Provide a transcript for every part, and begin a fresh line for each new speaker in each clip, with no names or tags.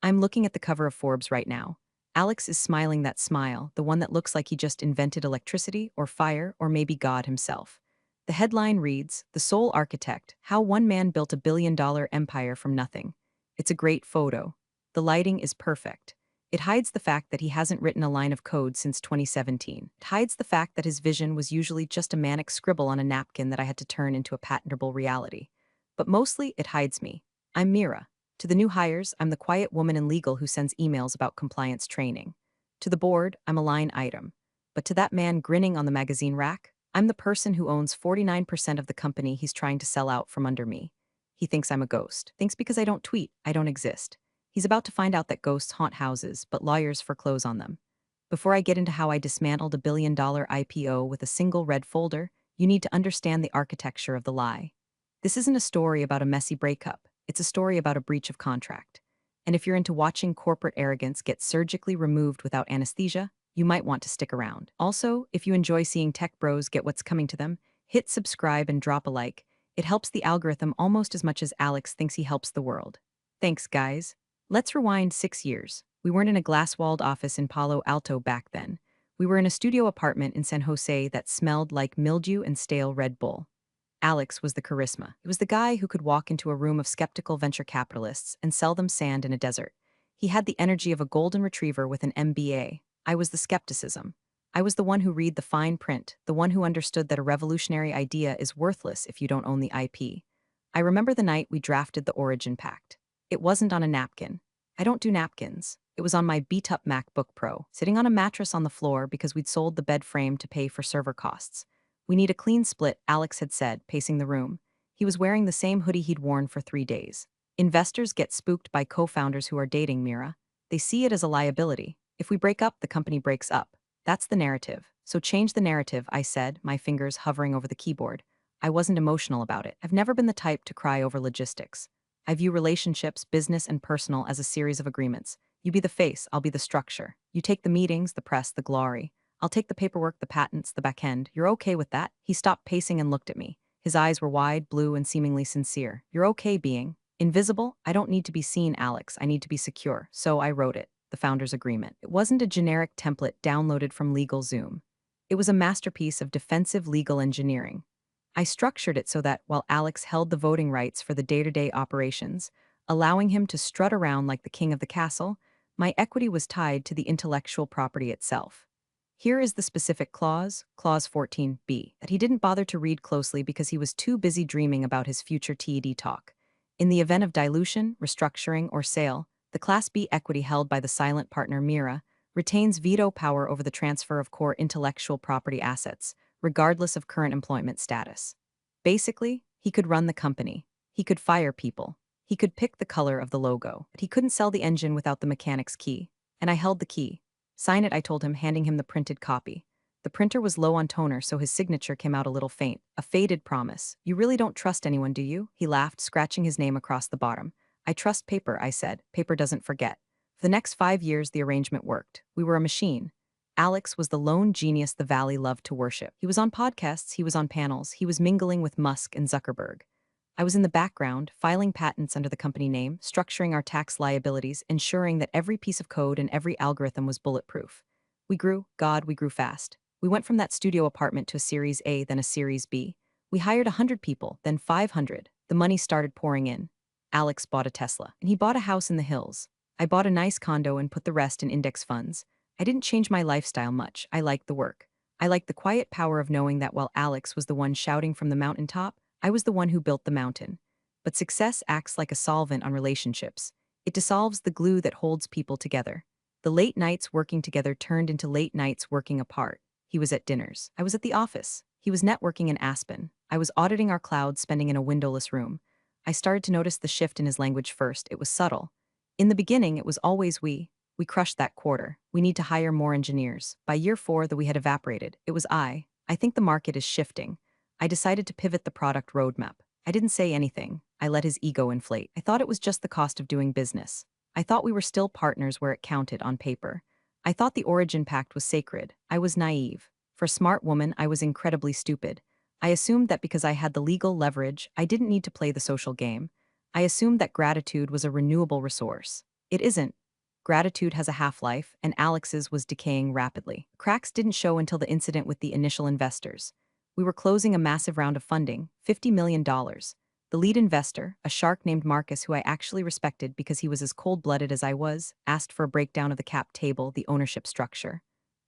I'm looking at the cover of Forbes right now. Alex is smiling that smile, the one that looks like he just invented electricity or fire or maybe God himself. The headline reads, "The Sole Architect, How One Man Built a Billion-Dollar Empire from Nothing." It's a great photo. The lighting is perfect. It hides the fact that he hasn't written a line of code since 2017. It hides the fact that his vision was usually just a manic scribble on a napkin that I had to turn into a patentable reality. But mostly, it hides me. I'm Mira. To the new hires, I'm the quiet woman in legal who sends emails about compliance training. To the board, I'm a line item. But to that man grinning on the magazine rack, I'm the person who owns 49% of the company he's trying to sell out from under me. He thinks I'm a ghost. Thinks because I don't tweet, I don't exist. He's about to find out that ghosts haunt houses, but lawyers foreclose on them. Before I get into how I dismantled a billion-dollar IPO with a single red folder, you need to understand the architecture of the lie. This isn't a story about a messy breakup. It's a story about a breach of contract. And if you're into watching corporate arrogance get surgically removed without anesthesia, you might want to stick around. Also, if you enjoy seeing tech bros get what's coming to them, hit subscribe and drop a like. It helps the algorithm almost as much as Alex thinks he helps the world. Thanks, guys. Let's rewind 6 years. We weren't in a glass-walled office in Palo Alto back then. We were in a studio apartment in San Jose that smelled like mildew and stale Red Bull. Alex was the charisma. It was the guy who could walk into a room of skeptical venture capitalists and sell them sand in a desert. He had the energy of a golden retriever with an MBA. I was the skepticism. I was the one who read the fine print, the one who understood that a revolutionary idea is worthless if you don't own the IP. I remember the night we drafted the Origin Pact. It wasn't on a napkin. I don't do napkins. It was on my beat-up MacBook Pro, sitting on a mattress on the floor because we'd sold the bed frame to pay for server costs. "We need a clean split," Alex had said, pacing the room. He was wearing the same hoodie he'd worn for 3 days. Investors get spooked by co-founders who are dating, Mira. They see it as a liability. If we break up, the company breaks up. That's the narrative. So change the narrative, I said, my fingers hovering over the keyboard. I wasn't emotional about it. I've never been the type to cry over logistics. I view relationships, business and personal, as a series of agreements. You be the face, I'll be the structure. You take the meetings, the press, the glory. I'll take the paperwork, the patents, the back end. You're okay with that? He stopped pacing and looked at me. His eyes were wide, blue, and seemingly sincere. You're okay being invisible? I don't need to be seen, Alex. I need to be secure. So I wrote it, the founder's agreement. It wasn't a generic template downloaded from LegalZoom. It was a masterpiece of defensive legal engineering. I structured it so that, while Alex held the voting rights for the day-to-day operations, allowing him to strut around like the king of the castle, my equity was tied to the intellectual property itself. Here is the specific clause, Clause 14b, that he didn't bother to read closely because he was too busy dreaming about his future TED talk. In the event of dilution, restructuring, or sale, the Class B equity held by the silent partner Mira retains veto power over the transfer of core intellectual property assets, regardless of current employment status. Basically, he could run the company. He could fire people. He could pick the color of the logo. But he couldn't sell the engine without the mechanic's key. And I held the key. "Sign it," I told him, handing him the printed copy. The printer was low on toner, so his signature came out a little faint, a faded promise. "You really don't trust anyone, do you?" He laughed, scratching his name across the bottom. "I trust paper," I said. "Paper doesn't forget." For the next 5 years, the arrangement worked. We were a machine. Alex was the lone genius the Valley loved to worship. He was on podcasts, he was on panels, he was mingling with Musk and Zuckerberg. I was in the background, filing patents under the company name, structuring our tax liabilities, ensuring that every piece of code and every algorithm was bulletproof. We grew, God, we grew fast. We went from that studio apartment to a Series A, then a Series B. We hired 100 people, then 500. The money started pouring in. Alex bought a Tesla, and he bought a house in the hills. I bought a nice condo and put the rest in index funds. I didn't change my lifestyle much. I liked the work. I liked the quiet power of knowing that while Alex was the one shouting from the mountaintop, I was the one who built the mountain. But success acts like a solvent on relationships. It dissolves the glue that holds people together. The late nights working together turned into late nights working apart. He was at dinners. I was at the office. He was networking in Aspen. I was auditing our cloud, spending in a windowless room. I started to notice the shift in his language first. It was subtle. In the beginning, it was always we. We crushed that quarter. We need to hire more engineers. By year 4, though we had evaporated, it was I think the market is shifting. I decided to pivot the product roadmap. I didn't say anything. I let his ego inflate. I thought it was just the cost of doing business. I thought we were still partners where it counted on paper. I thought the Origin Pact was sacred. I was naive. For a smart woman, I was incredibly stupid. I assumed that because I had the legal leverage, I didn't need to play the social game. I assumed that gratitude was a renewable resource. It isn't. Gratitude has a half-life, and Alex's was decaying rapidly. Cracks didn't show until the incident with the initial investors. We were closing a massive round of funding, $50 million. The lead investor, a shark named Marcus who I actually respected because he was as cold-blooded as I was, asked for a breakdown of the cap table, the ownership structure.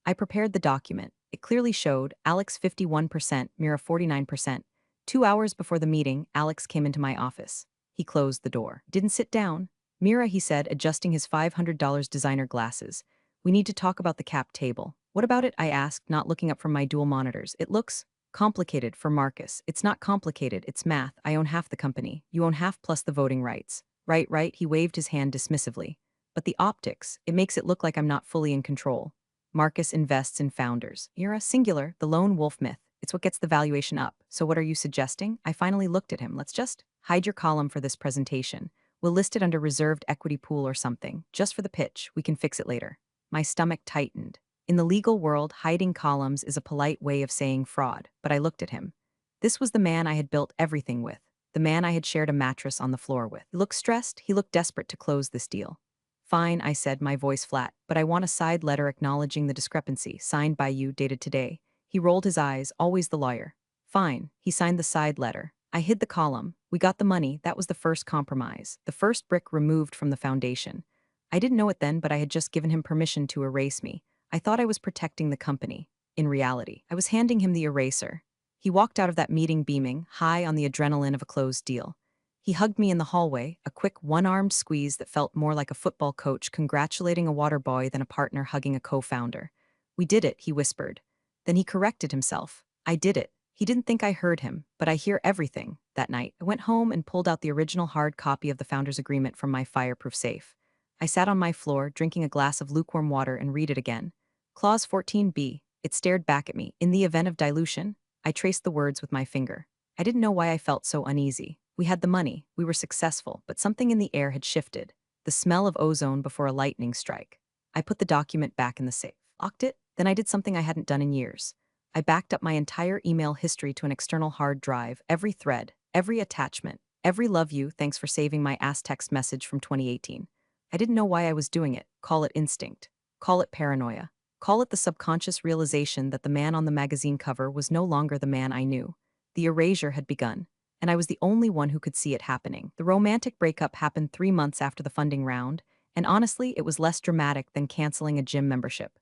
I prepared the document. It clearly showed Alex 51%, Mira 49%. 2 hours before the meeting, Alex came into my office. He closed the door. Didn't sit down. Mira, he said, adjusting his $500 designer glasses. We need to talk about the cap table. What about it? I asked, not looking up from my dual monitors. It looks complicated for Marcus. It's not complicated, it's math. I own half the company. You own half plus the voting rights. Right, he waved his hand dismissively. But the optics, it makes it look like I'm not fully in control. Marcus invests in founders. Mira, singular, the lone wolf myth. It's what gets the valuation up. So what are you suggesting? I finally looked at him. Let's just hide your column for this presentation. We'll list it under reserved equity pool or something. Just for the pitch, we can fix it later. My stomach tightened. In the legal world, hiding columns is a polite way of saying fraud, but I looked at him. This was the man I had built everything with, the man I had shared a mattress on the floor with. He looked stressed, he looked desperate to close this deal. Fine, I said, my voice flat, but I want a side letter acknowledging the discrepancy, signed by you, dated today. He rolled his eyes, always the lawyer. Fine, he signed the side letter. I hid the column. We got the money, that was the first compromise, the first brick removed from the foundation. I didn't know it then, but I had just given him permission to erase me. I thought I was protecting the company. In reality, I was handing him the eraser. He walked out of that meeting beaming, high on the adrenaline of a closed deal. He hugged me in the hallway, a quick one-armed squeeze that felt more like a football coach congratulating a water boy than a partner hugging a co-founder. We did it, he whispered. Then he corrected himself. I did it. He didn't think I heard him, but I hear everything. That night, I went home and pulled out the original hard copy of the founder's agreement from my fireproof safe. I sat on my floor, drinking a glass of lukewarm water, and read it again. Clause 14b. It stared back at me. In the event of dilution, I traced the words with my finger. I didn't know why I felt so uneasy. We had the money, we were successful, but something in the air had shifted. The smell of ozone before a lightning strike. I put the document back in the safe. Locked it, then I did something I hadn't done in years. I backed up my entire email history to an external hard drive, every thread, every attachment, every love you, thanks for saving my ass text message from 2018. I didn't know why I was doing it. Call it instinct. Call it paranoia. Call it the subconscious realization that the man on the magazine cover was no longer the man I knew. The erasure had begun, and I was the only one who could see it happening. The romantic breakup happened 3 months after the funding round, and honestly, it was less dramatic than canceling a gym membership.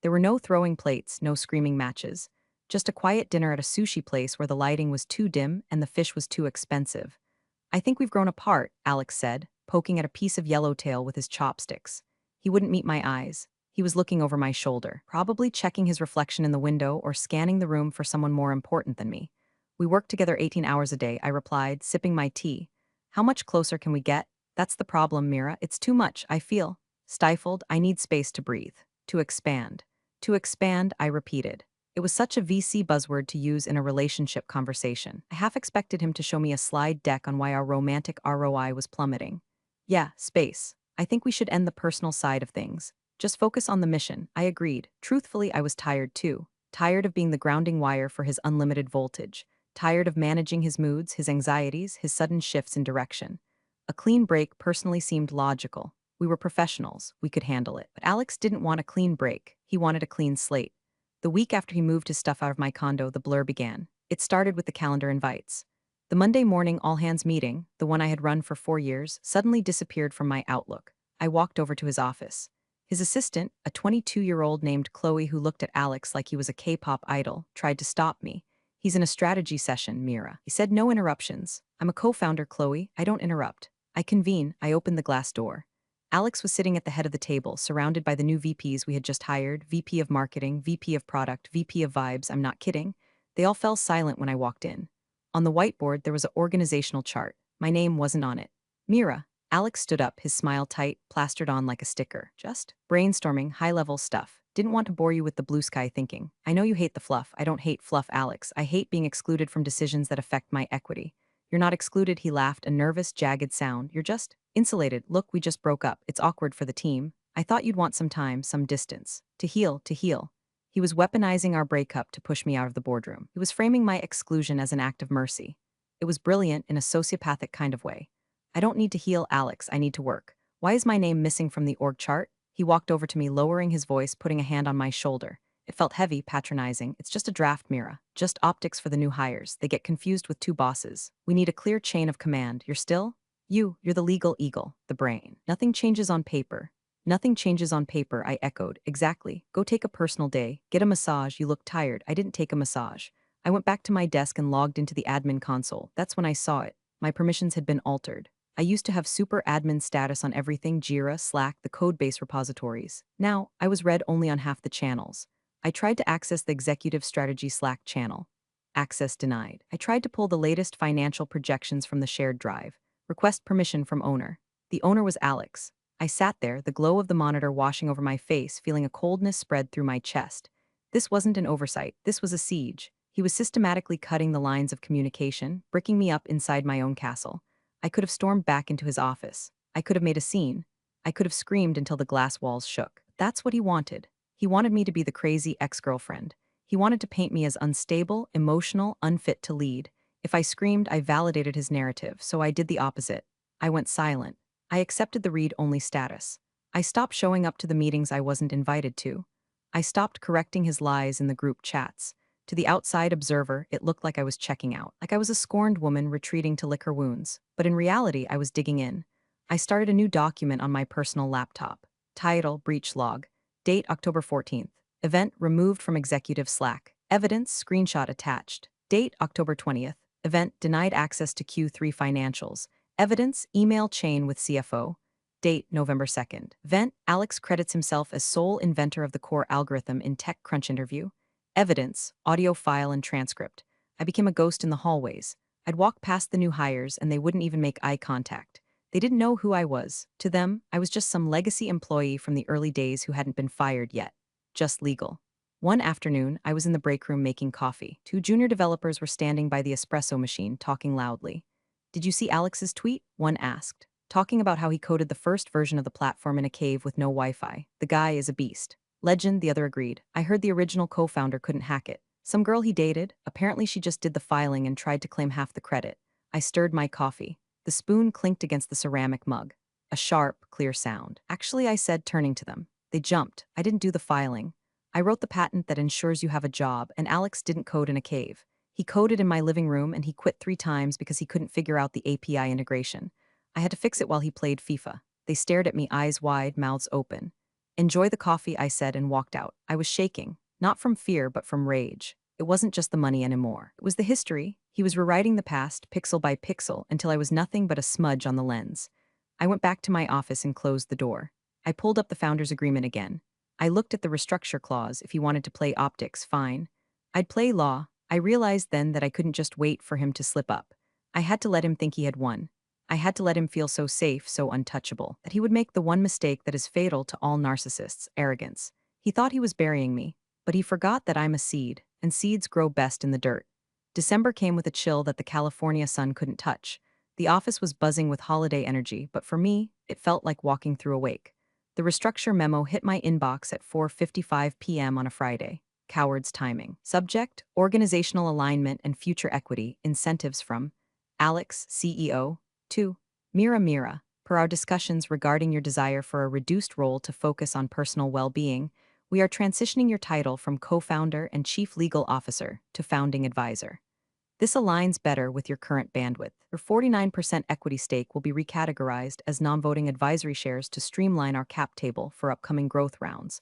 There were no throwing plates, no screaming matches. Just a quiet dinner at a sushi place where the lighting was too dim and the fish was too expensive. I think we've grown apart, Alex said, poking at a piece of yellowtail with his chopsticks. He wouldn't meet my eyes. He was looking over my shoulder, probably checking his reflection in the window or scanning the room for someone more important than me. We work together 18 hours a day, I replied, sipping my tea. How much closer can we get? That's the problem, Mira. It's too much, I feel. Stifled, I need space to breathe. To expand. To expand, I repeated. It was such a VC buzzword to use in a relationship conversation. I half expected him to show me a slide deck on why our romantic ROI was plummeting. Yeah, space. I think we should end the personal side of things. Just focus on the mission, I agreed. Truthfully, I was tired too. Tired of being the grounding wire for his unlimited voltage. Tired of managing his moods, his anxieties, his sudden shifts in direction. A clean break personally seemed logical. We were professionals, we could handle it. But Alex didn't want a clean break, he wanted a clean slate. The week after he moved his stuff out of my condo, the blur began. It started with the calendar invites. The Monday morning all-hands meeting, the one I had run for 4 years, suddenly disappeared from my Outlook. I walked over to his office. His assistant, a 22-year-old named Chloe who looked at Alex like he was a K-pop idol, tried to stop me. He's in a strategy session, Mira. He said no interruptions. I'm a co-founder, Chloe. I don't interrupt. I convene. I open the glass door. Alex was sitting at the head of the table, surrounded by the new VPs we had just hired, VP of Marketing, VP of Product, VP of Vibes, I'm not kidding. They all fell silent when I walked in. On the whiteboard, there was an organizational chart. My name wasn't on it. Mira. Alex stood up, his smile tight, plastered on like a sticker. Just brainstorming, high-level stuff. Didn't want to bore you with the blue sky thinking. I know you hate the fluff. I don't hate fluff, Alex. I hate being excluded from decisions that affect my equity. You're not excluded, he laughed, a nervous, jagged sound. You're just insulated. Look, we just broke up. It's awkward for the team. I thought you'd want some time, some distance. To heal, to heal. He was weaponizing our breakup to push me out of the boardroom. He was framing my exclusion as an act of mercy. It was brilliant in a sociopathic kind of way. I don't need to heal, Alex. I need to work. Why is my name missing from the org chart? He walked over to me, lowering his voice, putting a hand on my shoulder. It felt heavy, patronizing. It's just a draft, Mira. Just optics for the new hires. They get confused with two bosses. We need a clear chain of command. You're still? You're the legal eagle, the brain. Nothing changes on paper. Nothing changes on paper, I echoed. Exactly. Go take a personal day. Get a massage. You look tired. I didn't take a massage. I went back to my desk and logged into the admin console. That's when I saw it. My permissions had been altered. I used to have super admin status on everything: Jira, Slack, the codebase repositories. Now, I was read only on half the channels. I tried to access the executive strategy Slack channel. Access denied. I tried to pull the latest financial projections from the shared drive. Request permission from owner. The owner was Alex. I sat there, the glow of the monitor washing over my face, feeling a coldness spread through my chest. This wasn't an oversight, this was a siege. He was systematically cutting the lines of communication, bricking me up inside my own castle. I could have stormed back into his office. I could have made a scene. I could have screamed until the glass walls shook. That's what he wanted. He wanted me to be the crazy ex-girlfriend. He wanted to paint me as unstable, emotional, unfit to lead. If I screamed, I validated his narrative, so I did the opposite. I went silent. I accepted the read-only status. I stopped showing up to the meetings I wasn't invited to. I stopped correcting his lies in the group chats. To the outside observer, it looked like I was checking out, like I was a scorned woman retreating to lick her wounds. But in reality, I was digging in. I started a new document on my personal laptop. Title: Breach Log. Date: October 14th. Event: removed from executive Slack. Evidence: screenshot attached. Date: October 20th. Event: denied access to Q3 financials. Evidence: email chain with CFO. Date: November 2nd. Event: Alex credits himself as sole inventor of the core algorithm in TechCrunch interview. Evidence: audio file and transcript. I became a ghost in the hallways. I'd walk past the new hires and they wouldn't even make eye contact. They didn't know who I was. To them, I was just some legacy employee from the early days who hadn't been fired yet. Just legal. One afternoon, I was in the break room making coffee. Two junior developers were standing by the espresso machine, talking loudly. "Did you see Alex's tweet?" one asked, talking about how he coded the first version of the platform in a cave with no Wi-Fi. "The guy is a beast." "Legend," the other agreed. "I heard the original co-founder couldn't hack it. Some girl he dated, apparently she just did the filing and tried to claim half the credit." I stirred my coffee. The spoon clinked against the ceramic mug. A sharp, clear sound. "Actually," I said, turning to them. They jumped. "I didn't do the filing. I wrote the patent that ensures you have a job, and Alex didn't code in a cave. He coded in my living room and he quit 3 times because he couldn't figure out the API integration. I had to fix it while he played FIFA." They stared at me, eyes wide, mouths open. "Enjoy the coffee," I said and walked out. I was shaking, not from fear but from rage. It wasn't just the money anymore. It was the history. He was rewriting the past, pixel by pixel, until I was nothing but a smudge on the lens. I went back to my office and closed the door. I pulled up the founder's agreement again. I looked at the restructure clause. If he wanted to play optics, fine. I'd play law. I realized then that I couldn't just wait for him to slip up. I had to let him think he had won. I had to let him feel so safe, so untouchable, that he would make the one mistake that is fatal to all narcissists: arrogance. He thought he was burying me, but he forgot that I'm a seed, and seeds grow best in the dirt. December came with a chill that the California sun couldn't touch. The office was buzzing with holiday energy, but for me, it felt like walking through a wake. The restructure memo hit my inbox at 4:55 p.m. on a Friday. Coward's timing. Subject: organizational alignment and future equity, incentives from Alex, CEO. 2. Mira, per our discussions regarding your desire for a reduced role to focus on personal well-being, we are transitioning your title from co-founder and chief legal officer to founding advisor. This aligns better with your current bandwidth. Your 49% equity stake will be recategorized as non-voting advisory shares to streamline our cap table for upcoming growth rounds.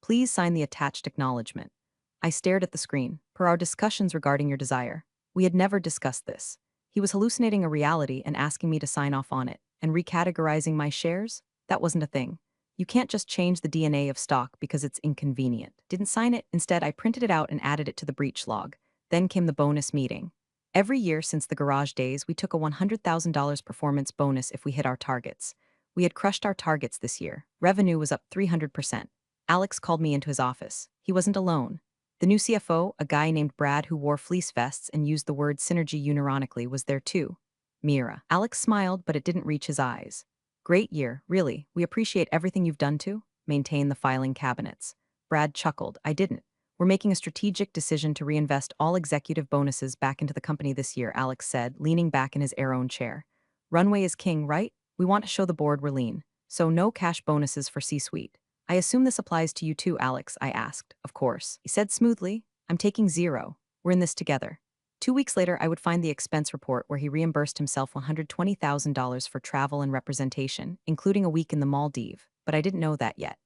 Please sign the attached acknowledgement. I stared at the screen. Per our discussions regarding your desire. We had never discussed this. He was hallucinating a reality and asking me to sign off on it. And recategorizing my shares? That wasn't a thing. You can't just change the DNA of stock because it's inconvenient. Didn't sign it. Instead, I printed it out and added it to the breach log. Then came the bonus meeting. Every year since the garage days, we took a $100,000 performance bonus if we hit our targets. We had crushed our targets this year. Revenue was up 300%. Alex called me into his office. He wasn't alone. The new CFO, a guy named Brad who wore fleece vests and used the word synergy unironically, was there too. Mira. Alex smiled, but it didn't reach his eyes. "Great year, really. We appreciate everything you've done to maintain the filing cabinets." Brad chuckled. "I didn't. We're making a strategic decision to reinvest all executive bonuses back into the company this year," Alex said, leaning back in his air-own chair. "Runway is king, right? We want to show the board we're lean." So no cash bonuses for C-suite. I assume this applies to you too, Alex, I asked. Of course. He said smoothly, I'm taking 0. We're in this together. 2 weeks later, I would find the expense report where he reimbursed himself $120,000 for travel and representation, including a week in the Maldives, but I didn't know that yet.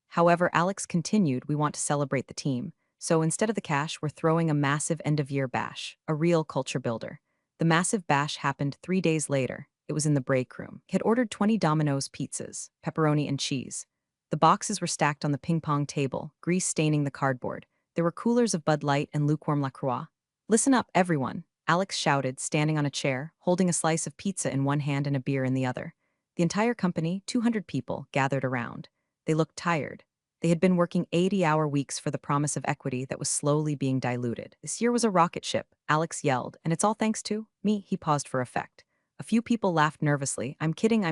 However, Alex continued, we want to celebrate the team. So instead of the cash, we're throwing a massive end-of-year bash, a real culture builder. The massive bash happened 3 days later. It was in the break room. He had ordered 20 Domino's pizzas, pepperoni and cheese. The boxes were stacked on the ping-pong table, grease staining the cardboard. There were coolers of Bud Light and lukewarm La Croix. Listen up, everyone, Alex shouted, standing on a chair, holding a slice of pizza in one hand and a beer in the other. The entire company, 200 people, gathered around. They looked tired. They had been working 80-hour weeks for the promise of equity that was slowly being diluted. This year was a rocket ship, Alex yelled, and it's all thanks to me. He paused for effect. A few people laughed nervously. I'm kidding,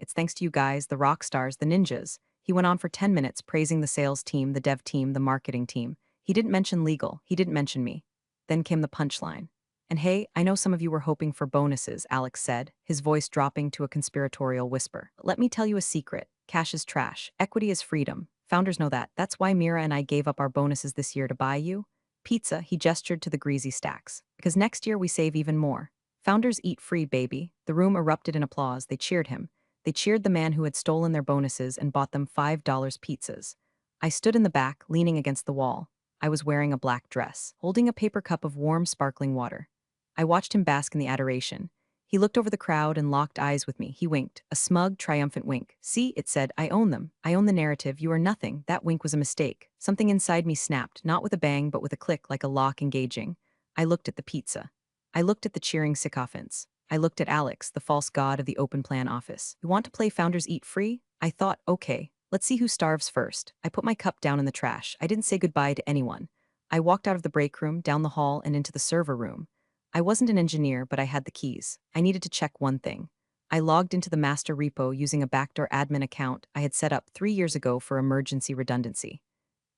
it's thanks to you guys, the rock stars, the ninjas. He went on for 10 minutes praising the sales team, the dev team, the marketing team. He didn't mention legal, he didn't mention me. Then came the punchline. And hey, I know some of you were hoping for bonuses, Alex said, his voice dropping to a conspiratorial whisper. But let me tell you a secret. Cash is trash. Equity is freedom. Founders know that. That's why Mira and I gave up our bonuses this year to buy you. Pizza, he gestured to the greasy stacks. Because next year we save even more. Founders eat free, baby. The room erupted in applause. They cheered him. They cheered the man who had stolen their bonuses and bought them $5 pizzas. I stood in the back, leaning against the wall. I was wearing a black dress, holding a paper cup of warm, sparkling water. I watched him bask in the adoration. He looked over the crowd and locked eyes with me. He winked, a smug, triumphant wink. See, it said, I own them. I own the narrative. You are nothing. That wink was a mistake. Something inside me snapped, not with a bang, but with a click like a lock engaging. I looked at the pizza. I looked at the cheering sycophants. I looked at Alex, the false god of the open plan office. You want to play Founders Eat Free? I thought, okay, let's see who starves first. I put my cup down in the trash. I didn't say goodbye to anyone. I walked out of the break room, down the hall, and into the server room. I wasn't an engineer, but I had the keys. I needed to check one thing. I logged into the master repo using a backdoor admin account I had set up 3 years ago for emergency redundancy.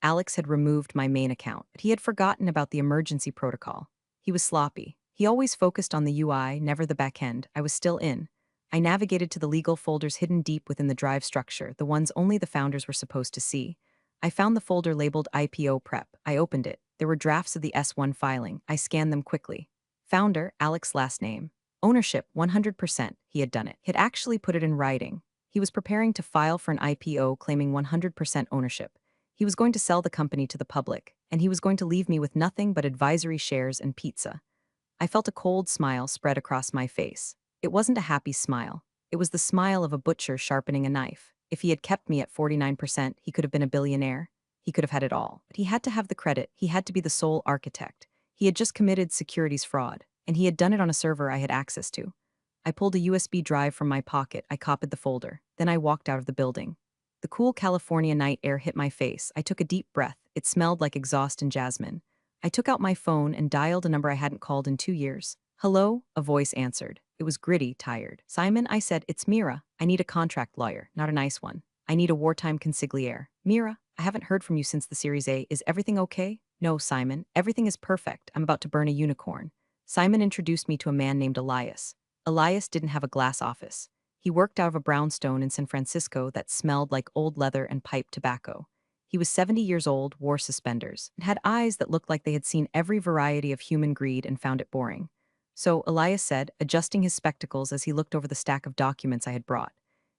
Alex had removed my main account, but he had forgotten about the emergency protocol. He was sloppy. He always focused on the UI, never the backend. I was still in. I navigated to the legal folders hidden deep within the drive structure, the ones only the founders were supposed to see. I found the folder labeled IPO prep. I opened it. There were drafts of the S1 filing. I scanned them quickly. Founder, Alex last name. Ownership, 100%. He had done it. He had actually put it in writing. He was preparing to file for an IPO claiming 100% ownership. He was going to sell the company to the public, and he was going to leave me with nothing but advisory shares and pizza. I felt a cold smile spread across my face. It wasn't a happy smile. It was the smile of a butcher sharpening a knife. If he had kept me at 49%, he could have been a billionaire. He could have had it all. But he had to have the credit. He had to be the sole architect. He had just committed securities fraud, and he had done it on a server I had access to. I pulled a USB drive from my pocket. I copied the folder. Then I walked out of the building. The cool California night air hit my face. I took a deep breath. It smelled like exhaust and jasmine. I took out my phone and dialed a number I hadn't called in 2 years. Hello? A voice answered. It was gritty, tired. Simon, I said, it's Mira. I need a contract lawyer, not a nice one. I need a wartime consigliere. Mira, I haven't heard from you since the Series A. Is everything okay? No, Simon. Everything is perfect. I'm about to burn a unicorn. Simon introduced me to a man named Elias. Elias didn't have a glass office. He worked out of a brownstone in San Francisco that smelled like old leather and pipe tobacco. He was 70 years old, wore suspenders, and had eyes that looked like they had seen every variety of human greed and found it boring. So, Elias said, adjusting his spectacles as he looked over the stack of documents I had brought.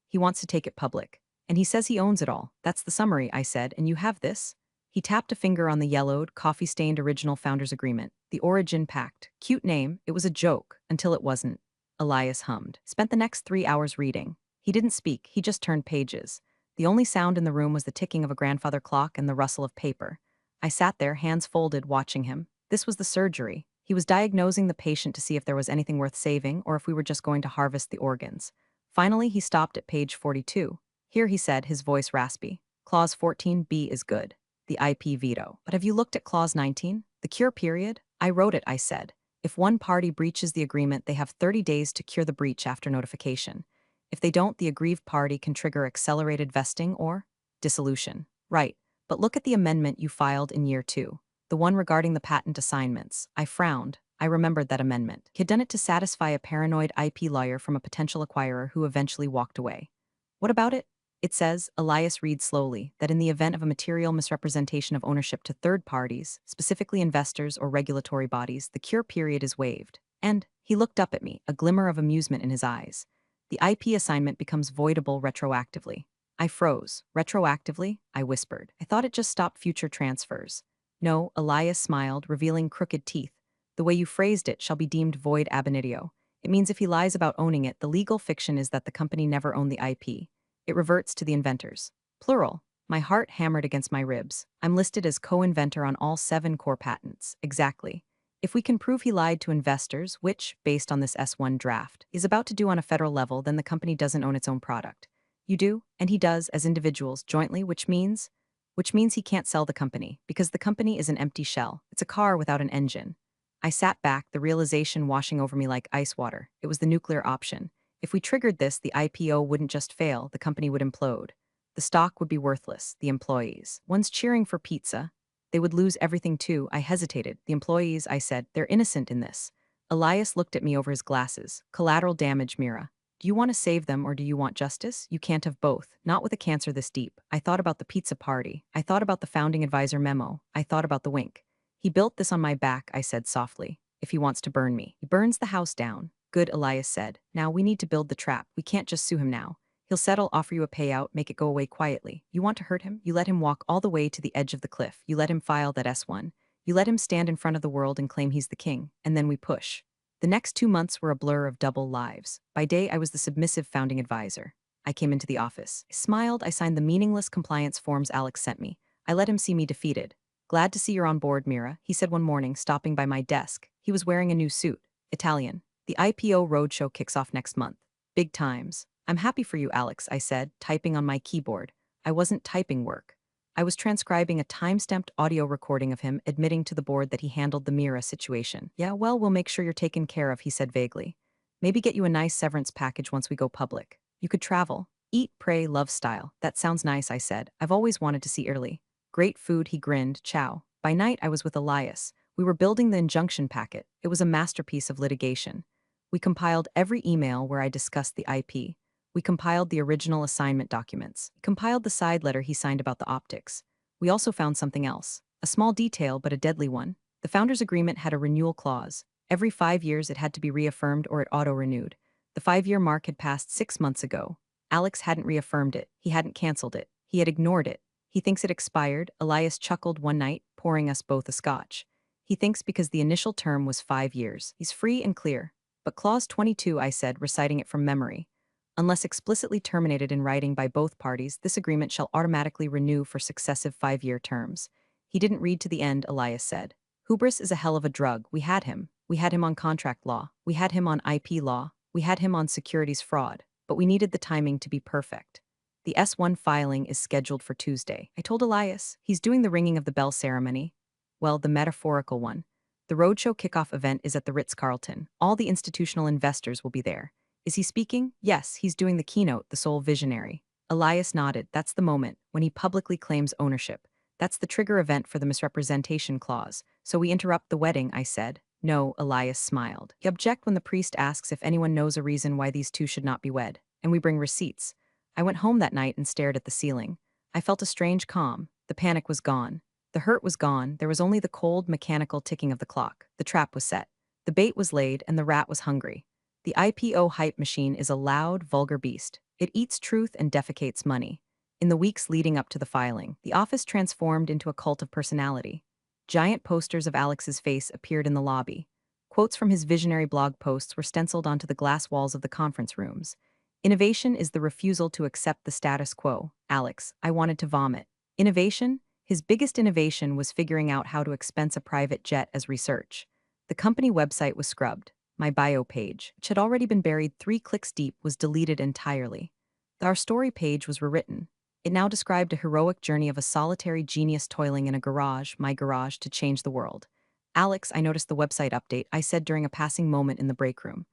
He wants to take it public. And he says he owns it all. That's the summary, I said, and you have this? He tapped a finger on the yellowed, coffee-stained original founder's agreement. The Origin Pact. Cute name. It was a joke, until it wasn't. Elias hummed. Spent the next 3 hours reading. He didn't speak, he just turned pages. The only sound in the room was the ticking of a grandfather clock and the rustle of paper. I sat there, hands folded, watching him. This was the surgery. He was diagnosing the patient to see if there was anything worth saving or if we were just going to harvest the organs. Finally, he stopped at page 42. Here, he said, his voice raspy. Clause 14b is good. The IP veto. But have you looked at Clause 19? The cure period? I wrote it, I said. If one party breaches the agreement, they have 30 days to cure the breach after notification. If they don't, the aggrieved party can trigger accelerated vesting or dissolution. Right. But look at the amendment you filed in year 2. The one regarding the patent assignments. I frowned. I remembered that amendment. He had done it to satisfy a paranoid IP lawyer from a potential acquirer who eventually walked away. What about it? It says, Elias reads slowly, that in the event of a material misrepresentation of ownership to third parties, specifically investors or regulatory bodies, the cure period is waived. And he looked up at me, a glimmer of amusement in his eyes. The IP assignment becomes voidable retroactively. I froze. Retroactively? I whispered. I thought it just stopped future transfers. No, Elias smiled, revealing crooked teeth. The way you phrased it shall be deemed void ab initio. It means if he lies about owning it, the legal fiction is that the company never owned the IP. It reverts to the inventors. Plural. My heart hammered against my ribs. I'm listed as co-inventor on all 7 core patents. Exactly. If we can prove he lied to investors, which, based on this S1 draft, is about to do on a federal level, then the company doesn't own its own product. You do, and he does, as individuals, jointly, which means he can't sell the company, because the company is an empty shell. It's a car without an engine. I sat back, the realization washing over me like ice water. It was the nuclear option. If we triggered this, the IPO wouldn't just fail, the company would implode. The stock would be worthless, the employees. One's cheering for pizza. They would lose everything too. I hesitated. The employees, I said, they're innocent in this. Elias looked at me over his glasses. Collateral damage, Mira. Do you want to save them or do you want justice? You can't have both. Not with a cancer this deep. I thought about the pizza party. I thought about the founding advisor memo. I thought about the wink. He built this on my back, I said softly. If he wants to burn me. He burns the house down. Good, Elias said. Now we need to build the trap. We can't just sue him now. He'll settle, offer you a payout, make it go away quietly. You want to hurt him? You let him walk all the way to the edge of the cliff. You let him file that S1. You let him stand in front of the world and claim he's the king. And then we push. The next 2 months were a blur of double lives. By day, I was the submissive founding advisor. I came into the office. I smiled. I signed the meaningless compliance forms Alex sent me. I let him see me defeated. Glad to see you're on board, Mira, he said one morning, stopping by my desk. He was wearing a new suit. Italian. The IPO roadshow kicks off next month. Big times. I'm happy for you, Alex, I said, typing on my keyboard. I wasn't typing work. I was transcribing a time-stamped audio recording of him admitting to the board that he handled the Mira situation. Yeah, well, we'll make sure you're taken care of, he said vaguely. Maybe get you a nice severance package once we go public. You could travel. Eat, pray, love style. That sounds nice, I said. I've always wanted to see Italy. Great food, he grinned, ciao. By night, I was with Elias. We were building the injunction packet. It was a masterpiece of litigation. We compiled every email where I discussed the IP. We compiled the original assignment documents. Compiled the side letter he signed about the optics. We also found something else. A small detail, but a deadly one. The founders' agreement had a renewal clause. Every 5 years it had to be reaffirmed or it auto-renewed. The 5-year mark had passed 6 months ago. Alex hadn't reaffirmed it. He hadn't canceled it. He had ignored it. He thinks it expired. Elias chuckled one night, pouring us both a scotch. He thinks because the initial term was 5 years. He's free and clear. But clause 22, I said, reciting it from memory. Unless explicitly terminated in writing by both parties, this agreement shall automatically renew for successive 5-year terms. He didn't read to the end, Elias said. Hubris is a hell of a drug. We had him. We had him on contract law. We had him on IP law. We had him on securities fraud. But we needed the timing to be perfect. The S1 filing is scheduled for Tuesday. I told Elias. He's doing the ringing of the bell ceremony. Well, the metaphorical one. The roadshow kickoff event is at the Ritz-Carlton. All the institutional investors will be there. Is he speaking? Yes, he's doing the keynote, the sole visionary. Elias nodded. That's the moment, when he publicly claims ownership. That's the trigger event for the misrepresentation clause. So we interrupt the wedding, I said. No, Elias smiled. He object when the priest asks if anyone knows a reason why these two should not be wed. And we bring receipts. I went home that night and stared at the ceiling. I felt a strange calm. The panic was gone. The hurt was gone. There was only the cold, mechanical ticking of the clock. The trap was set. The bait was laid and the rat was hungry. The IPO hype machine is a loud, vulgar beast. It eats truth and defecates money. In the weeks leading up to the filing, the office transformed into a cult of personality. Giant posters of Alex's face appeared in the lobby. Quotes from his visionary blog posts were stenciled onto the glass walls of the conference rooms. Innovation is the refusal to accept the status quo. Alex, I wanted to vomit. Innovation? His biggest innovation was figuring out how to expense a private jet as research. The company website was scrubbed. My bio page, which had already been buried 3 clicks deep, was deleted entirely. Our story page was rewritten. It now described a heroic journey of a solitary genius toiling in a garage, my garage, to change the world. Alex, I noticed the website update, I said during a passing moment in the break room.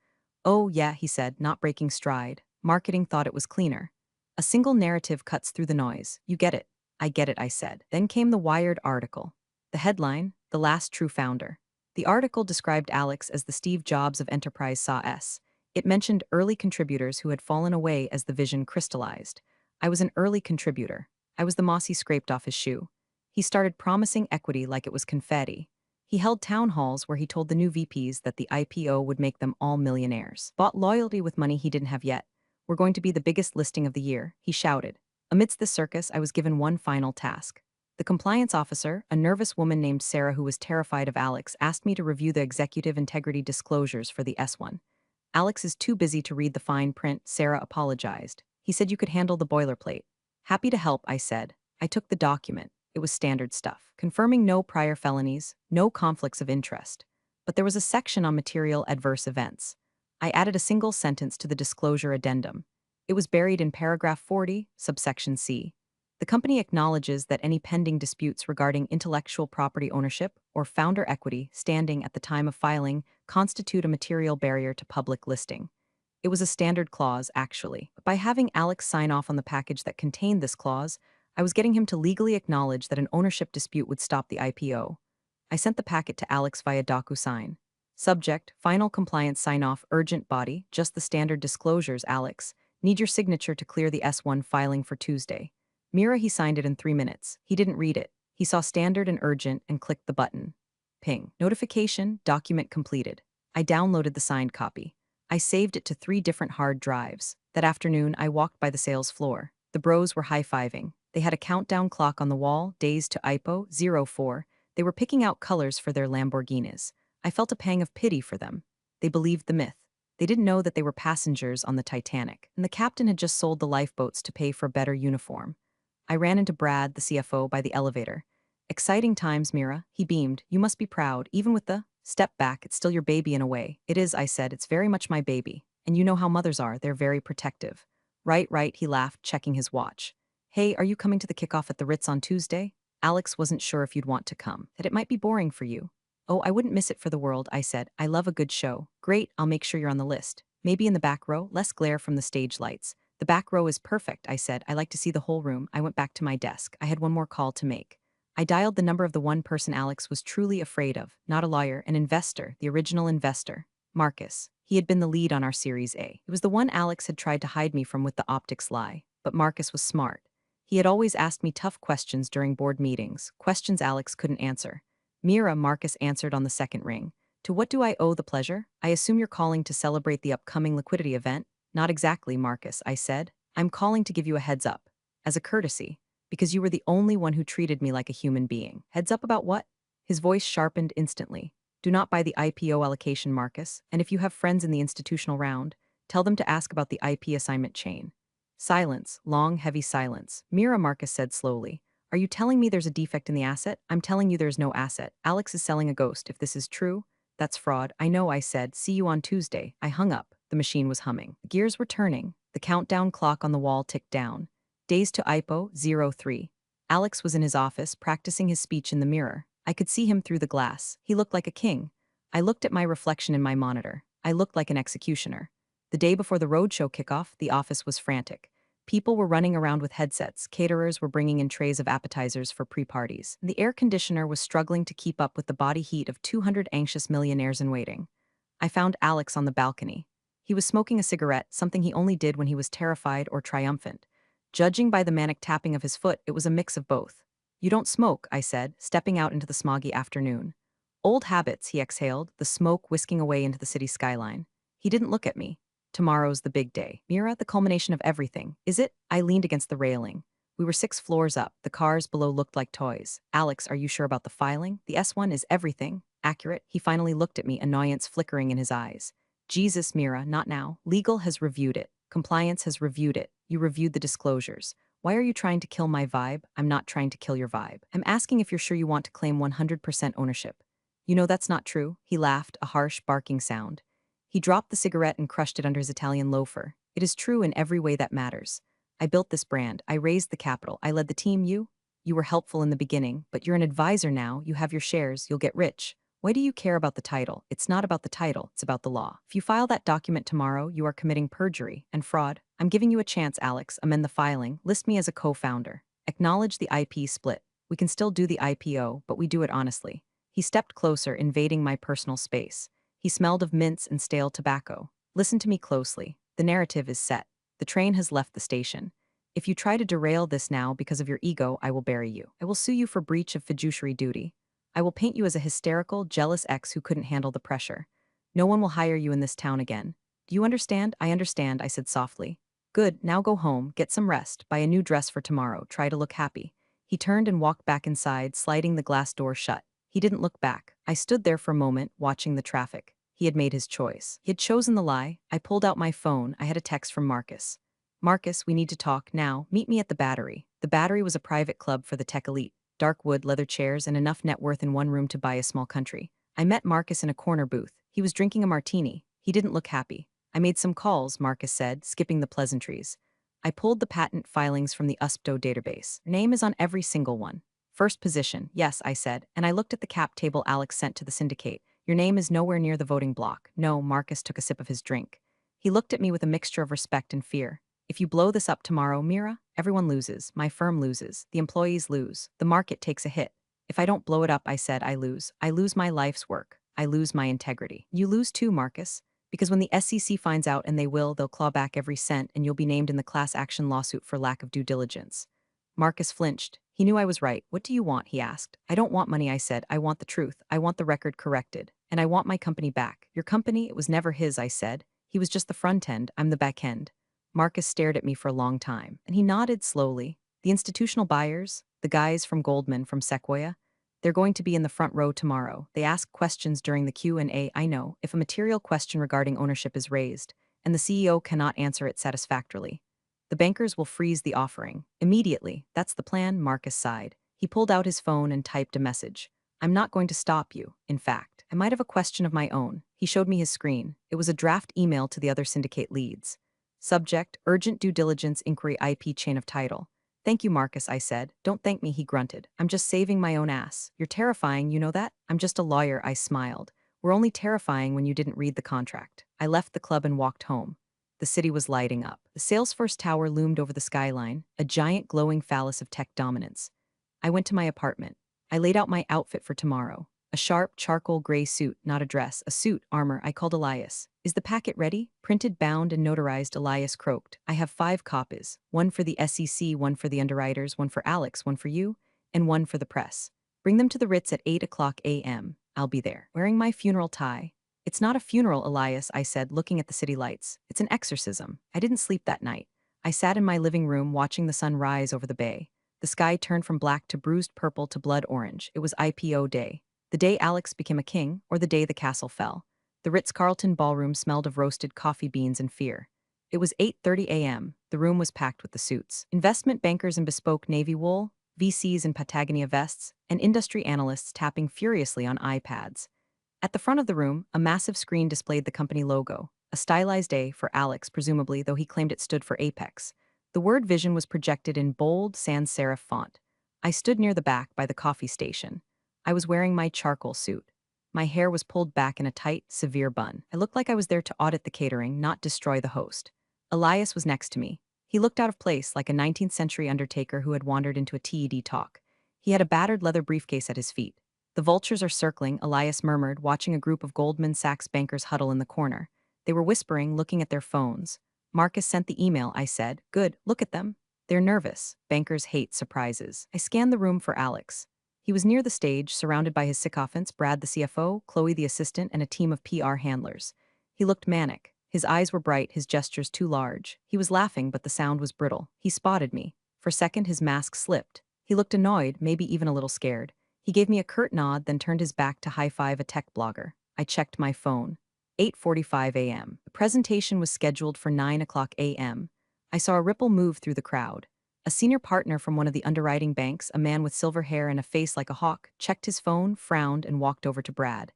Oh, yeah, he said, not breaking stride. Marketing thought it was cleaner. A single narrative cuts through the noise. You get it. I get it, I said. Then came the Wired article. The headline, The Last True Founder. The article described Alex as the Steve Jobs of enterprise SaaS. It mentioned early contributors who had fallen away as the vision crystallized. I was an early contributor. I was the moss he scraped off his shoe. He started promising equity like it was confetti. He held town halls where he told the new VPs that the IPO would make them all millionaires. Bought loyalty with money he didn't have yet. We're going to be the biggest listing of the year, he shouted. Amidst the circus, I was given one final task. The compliance officer, a nervous woman named Sarah who was terrified of Alex, asked me to review the executive integrity disclosures for the S1. Alex is too busy to read the fine print, Sarah apologized. He said you could handle the boilerplate. Happy to help, I said. I took the document. It was standard stuff, confirming no prior felonies, no conflicts of interest. But there was a section on material adverse events. I added a single sentence to the disclosure addendum. It was buried in paragraph 40, subsection C. The company acknowledges that any pending disputes regarding intellectual property ownership or founder equity standing at the time of filing constitute a material barrier to public listing. It was a standard clause, actually. But by having Alex sign off on the package that contained this clause, I was getting him to legally acknowledge that an ownership dispute would stop the IPO. I sent the packet to Alex via DocuSign. Subject, final compliance sign-off, urgent body, just the standard disclosures, Alex. Need your signature to clear the S1 filing for Tuesday. Mira, he signed it in 3 minutes. He didn't read it. He saw standard and urgent and clicked the button. Ping. Notification, document completed. I downloaded the signed copy. I saved it to 3 different hard drives. That afternoon, I walked by the sales floor. The bros were high-fiving. They had a countdown clock on the wall, days to IPO 04. They were picking out colors for their Lamborghinis. I felt a pang of pity for them. They believed the myth. They didn't know that they were passengers on the Titanic, and the captain had just sold the lifeboats to pay for a better uniform. I ran into Brad, the CFO, by the elevator. Exciting times, Mira. He beamed. You must be proud, even with the step back, it's still your baby in a way. It is, I said. It's very much my baby. And you know how mothers are. They're very protective. Right, he laughed, checking his watch. Hey, are you coming to the kickoff at the Ritz on Tuesday? Alex wasn't sure if you'd want to come, that it might be boring for you. Oh, I wouldn't miss it for the world, I said. I love a good show. Great, I'll make sure you're on the list. Maybe in the back row, less glare from the stage lights. The back row is perfect, I said. I like to see the whole room. I went back to my desk. I had one more call to make. I dialed the number of the one person Alex was truly afraid of, not a lawyer, an investor, the original investor. Marcus. He had been the lead on our Series A. It was the one Alex had tried to hide me from with the optics lie. But Marcus was smart. He had always asked me tough questions during board meetings, questions Alex couldn't answer. Mira, Marcus answered on the second ring. To what do I owe the pleasure? I assume you're calling to celebrate the upcoming liquidity event? Not exactly, Marcus, I said. I'm calling to give you a heads up. As a courtesy. Because you were the only one who treated me like a human being. Heads up about what? His voice sharpened instantly. Do not buy the IPO allocation, Marcus, and if you have friends in the institutional round, tell them to ask about the IP assignment chain. Silence, long, heavy silence. Mira, Marcus said slowly. Are you telling me there's a defect in the asset? I'm telling you there's no asset. Alex is selling a ghost. If this is true, that's fraud. I know, I said. See you on Tuesday. I hung up. The machine was humming. The gears were turning. The countdown clock on the wall ticked down. Days to IPO 03. Alex was in his office, practicing his speech in the mirror. I could see him through the glass. He looked like a king. I looked at my reflection in my monitor. I looked like an executioner. The day before the roadshow kickoff, the office was frantic. People were running around with headsets, caterers were bringing in trays of appetizers for pre-parties. The air conditioner was struggling to keep up with the body heat of 200 anxious millionaires in waiting. I found Alex on the balcony. He was smoking a cigarette, something he only did when he was terrified or triumphant. Judging by the manic tapping of his foot, it was a mix of both. You don't smoke, I said, stepping out into the smoggy afternoon. Old habits, he exhaled, the smoke whisking away into the city skyline. He didn't look at me. Tomorrow's the big day. Mira, the culmination of everything. Is it? I leaned against the railing. We were 6 floors up. The cars below looked like toys. Alex, are you sure about the filing? The S1 is everything. Accurate? He finally looked at me, annoyance flickering in his eyes. Jesus, Mira, not now. Legal has reviewed it. Compliance has reviewed it. You reviewed the disclosures. Why are you trying to kill my vibe? I'm not trying to kill your vibe. I'm asking if you're sure you want to claim 100% ownership. You know that's not true. He laughed, a harsh, barking sound. He dropped the cigarette and crushed it under his Italian loafer. It is true in every way that matters. I built this brand. I raised the capital. I led the team. You were helpful in the beginning, but you're an advisor now. You have your shares. You'll get rich. Why do you care about the title? It's not about the title. It's about the law. If you file that document tomorrow, you are committing perjury and fraud. I'm giving you a chance, Alex. Amend the filing. List me as a co-founder. Acknowledge the IP split. We can still do the IPO, but we do it honestly. He stepped closer, invading my personal space. He smelled of mints and stale tobacco. Listen to me closely. The narrative is set. The train has left the station. If you try to derail this now because of your ego, I will bury you. I will sue you for breach of fiduciary duty. I will paint you as a hysterical, jealous ex who couldn't handle the pressure. No one will hire you in this town again. Do you understand? I understand, I said softly. Good, now go home, get some rest, buy a new dress for tomorrow, try to look happy. He turned and walked back inside, sliding the glass door shut. He didn't look back. I stood there for a moment, watching the traffic. He had made his choice. He had chosen the lie. I pulled out my phone. I had a text from Marcus. Marcus, we need to talk now. Meet me at the Battery. The Battery was a private club for the tech elite. Dark wood, leather chairs, and enough net worth in one room to buy a small country. I met Marcus in a corner booth. He was drinking a martini. He didn't look happy. I made some calls, Marcus said, skipping the pleasantries. I pulled the patent filings from the USPTO database. Your name is on every single one. First position, yes, I said, and I looked at the cap table Alex sent to the syndicate. Your name is nowhere near the voting block. No, Marcus took a sip of his drink. He looked at me with a mixture of respect and fear. If you blow this up tomorrow, Mira, everyone loses. My firm loses. The employees lose. The market takes a hit. If I don't blow it up, I said, I lose. I lose my life's work. I lose my integrity. You lose too, Marcus. Because when the SEC finds out, and they will, they'll claw back every cent and you'll be named in the class action lawsuit for lack of due diligence. Marcus flinched. He knew I was right. What do you want? He asked. I don't want money, I said. I want the truth. I want the record corrected. And I want my company back. Your company? It was never his, I said. He was just the front end. I'm the back end. Marcus stared at me for a long time, and he nodded slowly. The institutional buyers, the guys from Goldman, from Sequoia, they're going to be in the front row tomorrow. They ask questions during the Q&A. I know, if a material question regarding ownership is raised, and the CEO cannot answer it satisfactorily, the bankers will freeze the offering. Immediately. That's the plan, Marcus sighed. He pulled out his phone and typed a message. I'm not going to stop you. In fact, I might have a question of my own. He showed me his screen. It was a draft email to the other syndicate leads. Subject, urgent due diligence inquiry IP chain of title. Thank you, Marcus, I said. Don't thank me, he grunted. I'm just saving my own ass. You're terrifying, you know that? I'm just a lawyer, I smiled. We're only terrifying when you didn't read the contract. I left the club and walked home. The city was lighting up. The Salesforce Tower loomed over the skyline, a giant glowing phallus of tech dominance. I went to my apartment. I laid out my outfit for tomorrow. A sharp, charcoal gray suit, not a dress, a suit, armor. I called Elias. Is the packet ready? Printed, bound, and notarized, Elias croaked. I have 5 copies. One for the SEC, one for the underwriters, one for Alex, one for you, and one for the press. Bring them to the Ritz at 8 a.m. I'll be there, wearing my funeral tie. It's not a funeral, Elias, I said, looking at the city lights. It's an exorcism. I didn't sleep that night. I sat in my living room watching the sun rise over the bay. The sky turned from black to bruised purple to blood orange. It was IPO day. The day Alex became a king, or the day the castle fell. The Ritz-Carlton ballroom smelled of roasted coffee beans and fear. It was 8:30 a.m. The room was packed with the suits. Investment bankers in bespoke navy wool, VCs in Patagonia vests, and industry analysts tapping furiously on iPads. At the front of the room, a massive screen displayed the company logo, a stylized A for Alex, presumably, though he claimed it stood for Apex. The word vision was projected in bold, sans serif font. I stood near the back by the coffee station. I was wearing my charcoal suit. My hair was pulled back in a tight, severe bun. I looked like I was there to audit the catering, not destroy the host. Elias was next to me. He looked out of place, like a 19th century undertaker who had wandered into a TED talk. He had a battered leather briefcase at his feet. The vultures are circling, Elias murmured, watching a group of Goldman Sachs bankers huddle in the corner. They were whispering, looking at their phones. Marcus sent the email, I said. Good, look at them. They're nervous. Bankers hate surprises. I scanned the room for Alex. He was near the stage, surrounded by his sycophants, Brad the CFO, Chloe the assistant, and a team of PR handlers. He looked manic. His eyes were bright, his gestures too large. He was laughing, but the sound was brittle. He spotted me. For a second, his mask slipped. He looked annoyed, maybe even a little scared. He gave me a curt nod, then turned his back to high-five a tech blogger. I checked my phone. 8:45 a.m. The presentation was scheduled for 9 a.m. I saw a ripple move through the crowd. A senior partner from one of the underwriting banks, a man with silver hair and a face like a hawk, checked his phone, frowned, and walked over to Brad.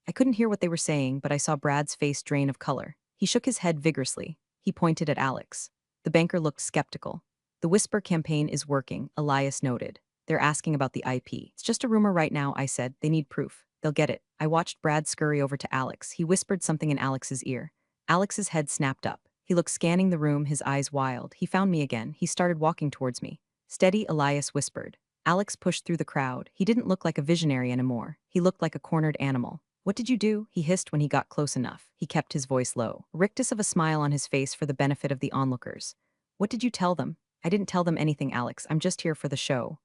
I couldn't hear what they were saying, but I saw Brad's face drain of color. He shook his head vigorously. He pointed at Alex. The banker looked skeptical. The whisper campaign is working, Elias noted. They're asking about the IP. It's just a rumor right now, I said. They need proof. They'll get it. I watched Brad scurry over to Alex. He whispered something in Alex's ear. Alex's head snapped up. He looked scanning the room, his eyes wild. He found me again. He started walking towards me. Steady, Elias whispered. Alex pushed through the crowd. He didn't look like a visionary anymore. He looked like a cornered animal. What did you do? He hissed when he got close enough. He kept his voice low, a rictus of a smile on his face for the benefit of the onlookers. What did you tell them? I didn't tell them anything, Alex. I'm just here for the show.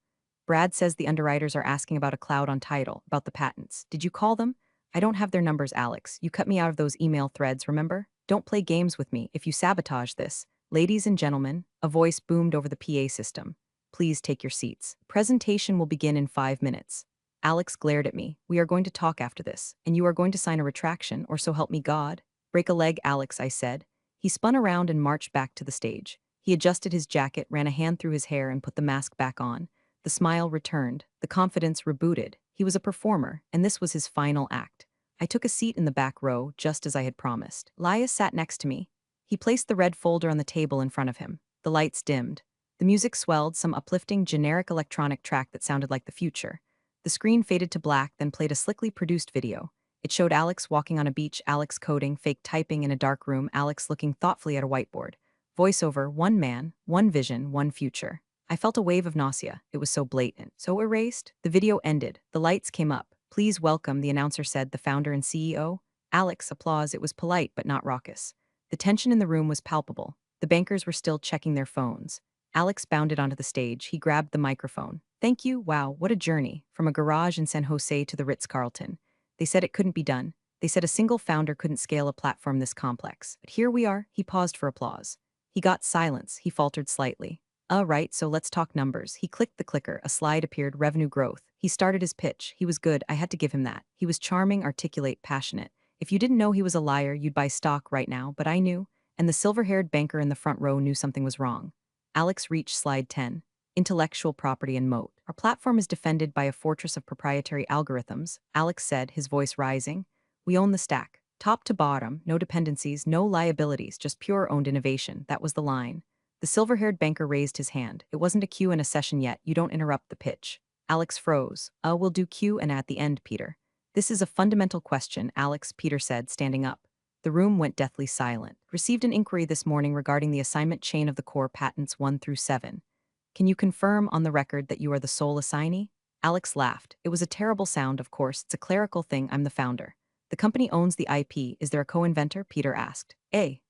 Brad says the underwriters are asking about a cloud on title, about the patents. Did you call them? I don't have their numbers, Alex. You cut me out of those email threads, remember? Don't play games with me if you sabotage this. Ladies and gentlemen, a voice boomed over the PA system. Please take your seats. Presentation will begin in 5 minutes. Alex glared at me. We are going to talk after this, and you are going to sign a retraction, or so help me God. Break a leg, Alex, I said. He spun around and marched back to the stage. He adjusted his jacket, ran a hand through his hair, and put the mask back on. The smile returned, the confidence rebooted. He was a performer, and this was his final act. I took a seat in the back row, just as I had promised. Elias sat next to me. He placed the red folder on the table in front of him. The lights dimmed. The music swelled, some uplifting, generic electronic track that sounded like the future. The screen faded to black, then played a slickly produced video. It showed Alex walking on a beach, Alex coding, fake typing in a dark room, Alex looking thoughtfully at a whiteboard. Voiceover, one man, one vision, one future. I felt a wave of nausea. It was so blatant, so erased. The video ended. The lights came up. Please welcome, the announcer said, the founder and CEO. Alex, applause. It was polite, but not raucous. The tension in the room was palpable. The bankers were still checking their phones. Alex bounded onto the stage. He grabbed the microphone. Thank you. Wow, what a journey. From a garage in San Jose to the Ritz-Carlton. They said it couldn't be done. They said a single founder couldn't scale a platform this complex. But here we are. He paused for applause. He got silence. He faltered slightly. Right, so let's talk numbers. He clicked the clicker. A slide appeared, revenue growth. He started his pitch. He was good. I had to give him that. He was charming, articulate, passionate. If you didn't know he was a liar, you'd buy stock right now, but I knew. And the silver-haired banker in the front row knew something was wrong. Alex reached slide 10. Intellectual property and moat. Our platform is defended by a fortress of proprietary algorithms, Alex said, his voice rising. We own the stack. Top to bottom, no dependencies, no liabilities, just pure owned innovation. That was the line. The silver-haired banker raised his hand. It wasn't a Q and a session yet. You don't interrupt the pitch. Alex froze. We'll do Q and at the end, Peter. This is a fundamental question, Alex, Peter said, standing up. The room went deathly silent. Received an inquiry this morning regarding the assignment chain of the core patents 1 through 7. Can you confirm on the record that you are the sole assignee? Alex laughed. It was a terrible sound, of course. It's a clerical thing. I'm the founder. The company owns the IP. Is there a co-inventor? Peter asked.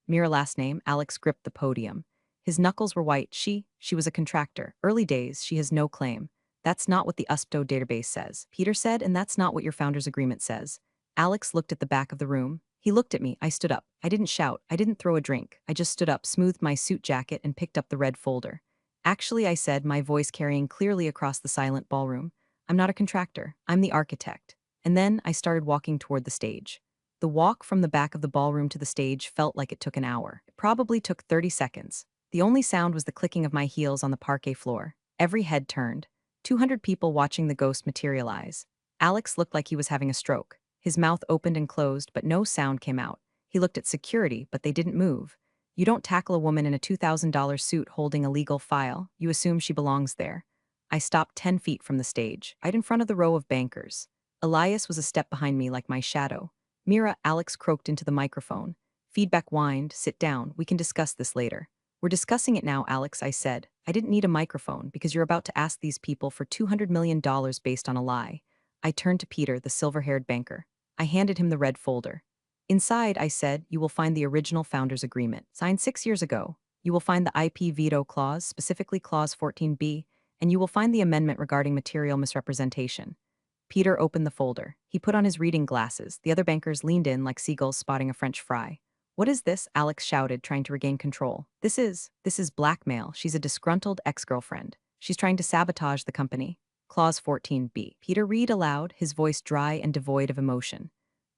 Mira last name. Alex gripped the podium. His knuckles were white. She was a contractor. Early days, she has no claim. That's not what the USPTO database says, Peter said, and that's not what your founder's agreement says. Alex looked at the back of the room. He looked at me. I stood up. I didn't shout. I didn't throw a drink. I just stood up, smoothed my suit jacket, and picked up the red folder. Actually, I said, my voice carrying clearly across the silent ballroom, I'm not a contractor. I'm the architect. And then I started walking toward the stage. The walk from the back of the ballroom to the stage felt like it took an hour. It probably took 30 seconds. The only sound was the clicking of my heels on the parquet floor. Every head turned. 200 people watching the ghost materialize. Alex looked like he was having a stroke. His mouth opened and closed, but no sound came out. He looked at security, but they didn't move. You don't tackle a woman in a $2,000 suit holding a legal file. You assume she belongs there. I stopped 10 feet from the stage, right in front of the row of bankers. Elias was a step behind me like my shadow. Mira, Alex croaked into the microphone. Feedback whined, sit down, we can discuss this later. We're discussing it now, Alex, I said. I didn't need a microphone because you're about to ask these people for $200 million based on a lie. I turned to Peter, the silver-haired banker. I handed him the red folder. Inside, I said, you will find the original founder's agreement, signed 6 years ago. You will find the IP veto clause, specifically clause 14B, and you will find the amendment regarding material misrepresentation. Peter opened the folder. He put on his reading glasses. The other bankers leaned in like seagulls spotting a French fry. What is this? Alex shouted, trying to regain control. This is blackmail. She's a disgruntled ex-girlfriend. She's trying to sabotage the company. Clause 14B. Peter read aloud, his voice dry and devoid of emotion.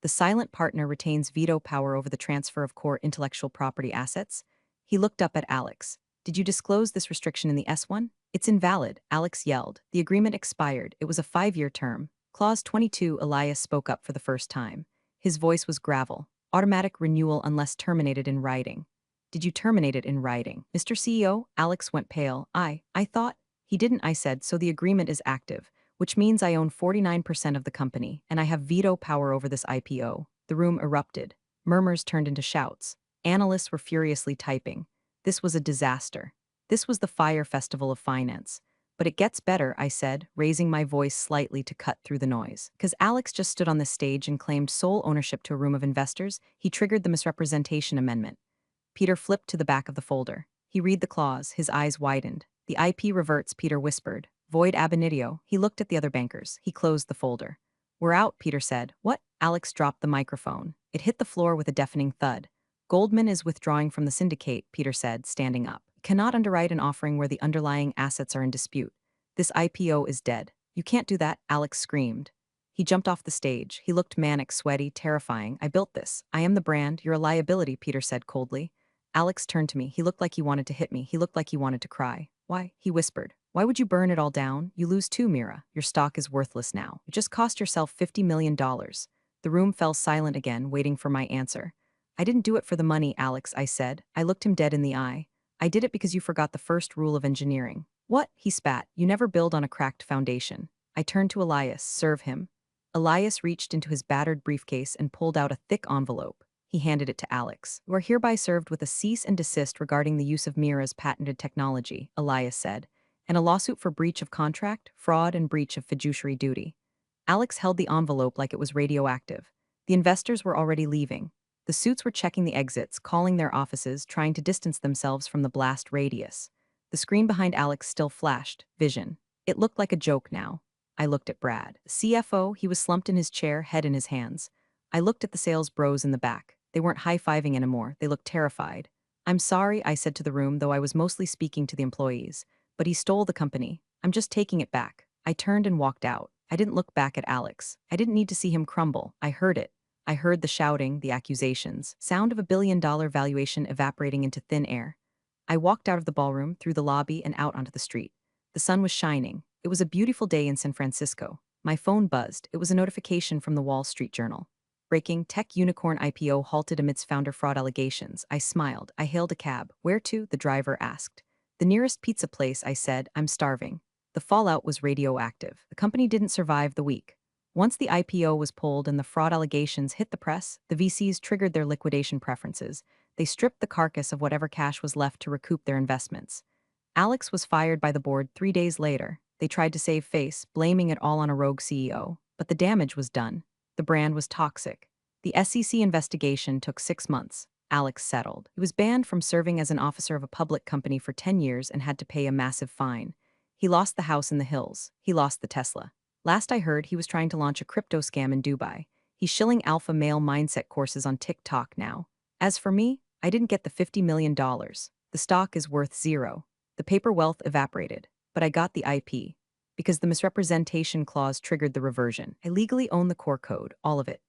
The silent partner retains veto power over the transfer of core intellectual property assets. He looked up at Alex. Did you disclose this restriction in the S1? It's invalid, Alex yelled. The agreement expired. It was a 5-year term. Clause 22, Elias spoke up for the first time. His voice was gravel. Automatic renewal unless terminated in writing. Did you terminate it in writing? Mr. CEO, Alex went pale. I thought. He didn't, I said, so the agreement is active, which means I own 49% of the company, and I have veto power over this IPO. The room erupted. Murmurs turned into shouts. Analysts were furiously typing. This was a disaster. This was the Fire Festival of Finance. But it gets better, I said, raising my voice slightly to cut through the noise. Because Alex just stood on the stage and claimed sole ownership to a room of investors, he triggered the misrepresentation amendment. Peter flipped to the back of the folder. He read the clause, his eyes widened. The IP reverts, Peter whispered. Void ab initio. He looked at the other bankers. He closed the folder. We're out, Peter said. What? Alex dropped the microphone. It hit the floor with a deafening thud. Goldman is withdrawing from the syndicate, Peter said, standing up. Cannot underwrite an offering where the underlying assets are in dispute. This IPO is dead. You can't do that, Alex screamed. He jumped off the stage. He looked manic, sweaty, terrifying. I built this. I am the brand. You're a liability, Peter said coldly. Alex turned to me. He looked like he wanted to hit me. He looked like he wanted to cry. Why? He whispered. Why would you burn it all down? You lose too, Mira. Your stock is worthless now. You just cost yourself $50 million. The room fell silent again, waiting for my answer. I didn't do it for the money, Alex, I said. I looked him dead in the eye. I did it because you forgot the first rule of engineering. What? He spat. You never build on a cracked foundation. I turned to Elias. Serve him. Elias reached into his battered briefcase and pulled out a thick envelope. He handed it to Alex. You are hereby served with a cease and desist regarding the use of Mira's patented technology, Elias said, and a lawsuit for breach of contract, fraud, and breach of fiduciary duty. Alex held the envelope like it was radioactive. The investors were already leaving. The suits were checking the exits, calling their offices, trying to distance themselves from the blast radius. The screen behind Alex still flashed, vision. It looked like a joke now. I looked at Brad. CFO, he was slumped in his chair, head in his hands. I looked at the sales bros in the back. They weren't high-fiving anymore. They looked terrified. I'm sorry, I said to the room, though I was mostly speaking to the employees. But he stole the company. I'm just taking it back. I turned and walked out. I didn't look back at Alex. I didn't need to see him crumble. I heard it. I heard the shouting, the accusations, sound of $1 billion valuation evaporating into thin air. I walked out of the ballroom, through the lobby, and out onto the street. The sun was shining. It was a beautiful day in San Francisco. My phone buzzed. It was a notification from the Wall Street Journal. Breaking, tech unicorn IPO halted amidst founder fraud allegations. I smiled. I hailed a cab. Where to? The driver asked. The nearest pizza place, I said. I'm starving. The fallout was radioactive. The company didn't survive the week. Once the IPO was pulled and the fraud allegations hit the press, the VCs triggered their liquidation preferences. They stripped the carcass of whatever cash was left to recoup their investments. Alex was fired by the board 3 days later. They tried to save face, blaming it all on a rogue CEO. But the damage was done. The brand was toxic. The SEC investigation took 6 months. Alex settled. He was banned from serving as an officer of a public company for 10 years and had to pay a massive fine. He lost the house in the hills. He lost the Tesla. Last I heard, he was trying to launch a crypto scam in Dubai. He's shilling alpha male mindset courses on TikTok now. As for me, I didn't get the $50 million. The stock is worth zero. The paper wealth evaporated. But I got the IP. Because the misrepresentation clause triggered the reversion. I legally own the core code, all of it.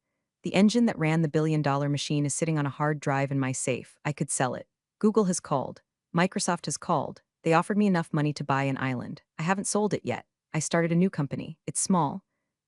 The engine that ran the billion-dollar machine is sitting on a hard drive in my safe. I could sell it. Google has called. Microsoft has called. They offered me enough money to buy an island. I haven't sold it yet. I started a new company. It's small.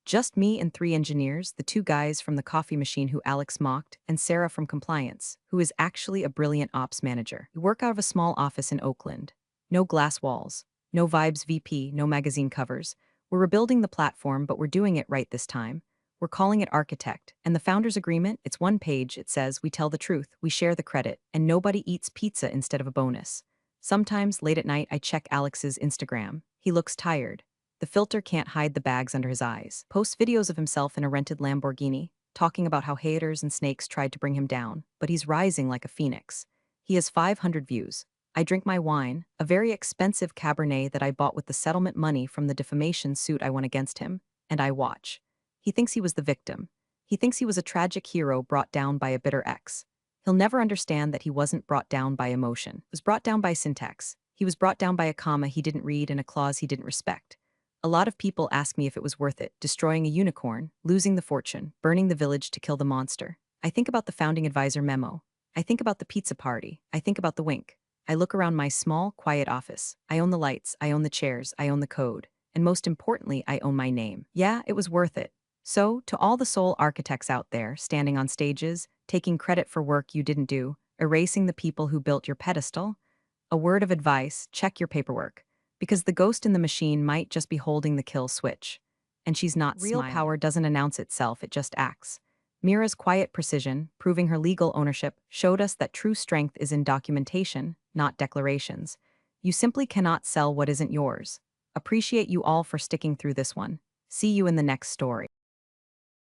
Just me and 3 engineers, the 2 guys from the coffee machine who Alex mocked, and Sarah from compliance, who is actually a brilliant ops manager. We work out of a small office in Oakland. No glass walls. No Vibes VP, no magazine covers. We're rebuilding the platform, but we're doing it right this time. We're calling it Architect, and the founder's agreement, it's 1 page. It says, we tell the truth, we share the credit, and nobody eats pizza instead of a bonus. Sometimes, late at night, I check Alex's Instagram. He looks tired. The filter can't hide the bags under his eyes. Posts videos of himself in a rented Lamborghini, talking about how haters and snakes tried to bring him down, but he's rising like a phoenix. He has 500 views. I drink my wine, a very expensive Cabernet that I bought with the settlement money from the defamation suit I won against him, and I watch. He thinks he was the victim. He thinks he was a tragic hero brought down by a bitter ex. He'll never understand that he wasn't brought down by emotion. He was brought down by syntax. He was brought down by a comma he didn't read and a clause he didn't respect. A lot of people ask me if it was worth it, destroying a unicorn, losing the fortune, burning the village to kill the monster. I think about the founding advisor memo. I think about the pizza party. I think about the wink. I look around my small, quiet office. I own the lights, I own the chairs, I own the code. And most importantly, I own my name. Yeah, it was worth it. So, to all the soul architects out there, standing on stages, taking credit for work you didn't do, erasing the people who built your pedestal, a word of advice, check your paperwork. Because the ghost in the machine might just be holding the kill switch. And she's not smiling. Real power doesn't announce itself, it just acts. Mira's quiet precision, proving her legal ownership, showed us that true strength is in documentation, not declarations. You simply cannot sell what isn't yours. Appreciate you all for sticking through this one. See you in the next story.